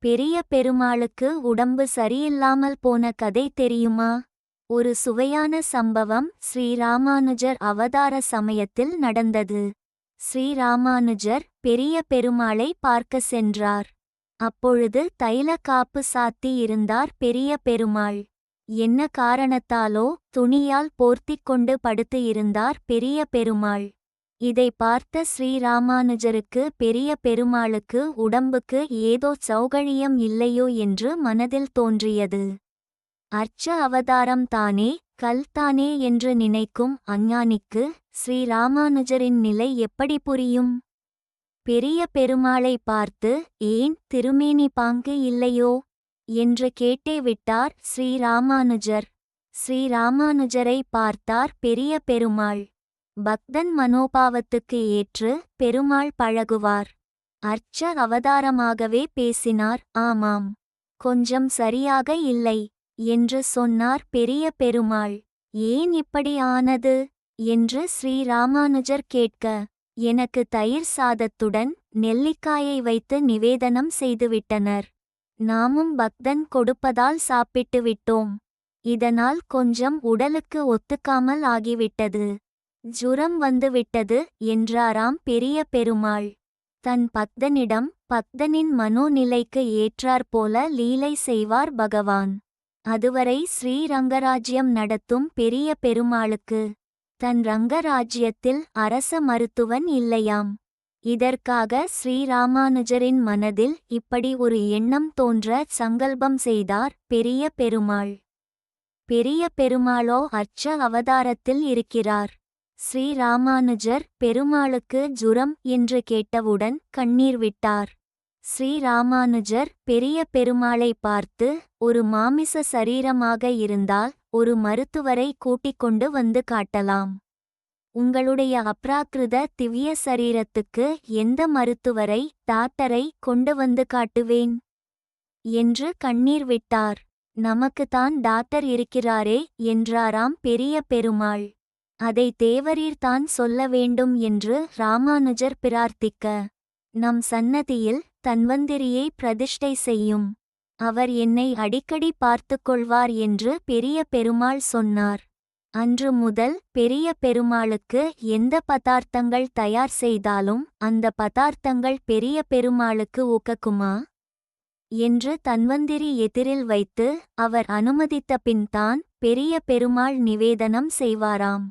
பெரிய பெருமாளுக்கு உடம்பு சரியில்லாமல் போன கதை தெரியுமா? ஒரு சுவையான சம்பவம் ஸ்ரீராமானுஜர் அவதார சமயத்தில் நடந்தது. ஸ்ரீராமானுஜர் பெரிய பெருமாளை பார்க்க சென்றார். அப்பொழுது தைல காப்பு சாத்தி இருந்தார் பெரிய பெருமாள். என்ன காரணத்தாலோ துணியால் போர்த்திக் கொண்டு படுத்து இருந்தார் பெரிய பெருமாள். இதை பார்த்த ஸ்ரீராமானுஜருக்கு பெரிய பெருமாளுக்கு உடம்புக்கு ஏதோ சௌகரியம் இல்லையோ என்று மனதில் தோன்றியது. அர்ச்ச அவதாரம் தானே, கல் தானே என்று நினைக்கும் அஞ்ஞானிக்கு ஸ்ரீராமானுஜரின் நிலை எப்படி புரியும்? பெரிய பெருமாளை பார்த்து, ஏன் திருமேனி பாங்கு இல்லையோ என்று கேட்டே விட்டார் ஸ்ரீராமானுஜர். ஸ்ரீராமானுஜரை பார்த்தார் பெரிய பெருமாள். பக்தன் மனோபாவத்துக்கு ஏற்று பெருமாள் பழகுவார். அர்ச்ச அவதாரமாகவே பேசினார். ஆமாம், கொஞ்சம் சரியாக இல்லை என்று சொன்னார் பெரிய பெருமாள். ஏன் இப்படி ஆனது என்று ஸ்ரீராமானுஜர் கேட்க, எனக்கு தயிர் சாதத்துடன் நெல்லிக்காயை வைத்து நிவேதனம் செய்துவிட்டனர். நாமும் பக்தன் கொடுப்பதால் சாப்பிட்டு விட்டோம். இதனால் கொஞ்சம் உடலுக்கு ஒத்துக்காமல் ஆகிவிட்டது. ஜுரம் வந்துவிட்டது என்றாராம் பெரிய பெருமாள். தன் பக்தனிடம் பக்தனின் மனோநிலைக்கு ஏற்றாற்போல லீலை செய்வார் பகவான். அதுவரை ஸ்ரீரங்கராஜ்யம் நடத்தும் பெரிய பெருமாளுக்கு தன் ரங்கராஜ்யத்தில் அரச மருத்துவன் இல்லையாம். இதற்காக ஸ்ரீராமானுஜரின் மனதில் இப்படி ஒரு எண்ணம் தோன்ற சங்கல்பம் செய்தார் பெரிய பெருமாள். பெரிய பெருமாளோ அர்ச்ச அவதாரத்தில் இருக்கிறார். ஸ்ரீராமானுஜர் பெருமாளுக்கு ஜுரம் என்று கேட்டவுடன் கண்ணீர் விட்டார். ஸ்ரீராமானுஜர் பெரிய பெருமாளை பார்த்து, ஒரு மாமிச சரீரமாக இருந்தால் ஒரு மருத்துவரை கூட்டிக் கொண்டு வந்து காட்டலாம். உங்களுடைய அப்ராக்கிருத திவ்ய சரீரத்துக்கு எந்த மருத்துவரை, டாக்டரை கொண்டு வந்து காட்டுவேன் என்று கண்ணீர் விட்டார். நமக்குத்தான் டாக்டர் இருக்கிறாரே என்றாராம் பெரிய பெருமாள். அதை தேவரீர்தான் சொல்ல வேண்டும் என்று ராமானுஜர் பிரார்த்திக்க, நம் சன்னதியில் தன்வந்திரியை பிரதிஷ்டை செய்யும். அவர் என்னை அடிக்கடி பார்த்துக்கொள்வார் என்று பெரிய பெருமாள் சொன்னார். அன்று முதல் பெரிய பெருமாளுக்கு எந்த பதார்த்தங்கள் தயார் செய்தாலும் அந்த பதார்த்தங்கள் பெரிய பெருமாளுக்கு ஊக்கக்குமா என்று தன்வந்திரி எதிரில் வைத்து அவர் அனுமதித்த பின்தான் பெரிய பெருமாள் நிவேதனம் செய்வாராம்.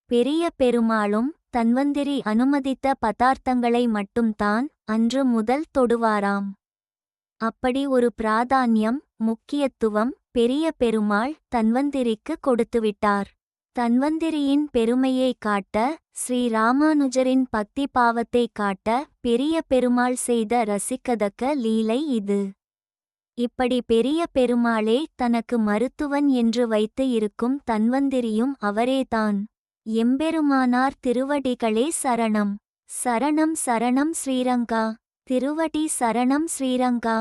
பெரிய பெருமாளும் தன்வந்திரி அனுமதித்த பதார்த்தங்களை மட்டும்தான் அன்று முதல் தொடுவாராம். அப்படி ஒரு பிராதான்யம், முக்கியத்துவம் பெரிய பெருமாள் தன்வந்திரிக்கு கொடுத்துவிட்டார். தன்வந்திரியின் பெருமையை காட்ட, ஸ்ரீராமானுஜரின் பக்தி பாவத்தை காட்ட பெரிய பெருமாள் செய்த ரசிக்கதக்க லீலை இது. இப்படி பெரிய பெருமாளே தனக்கு மருத்துவன் என்று வைத்து இருக்கும் தன்வந்திரியும் அவரேதான். எம்பெருமானார் திருவடிகளே சரணம். சரணம் சரணம் ஸ்ரீரங்கா. திருவடி சரணம் ஸ்ரீரங்கா.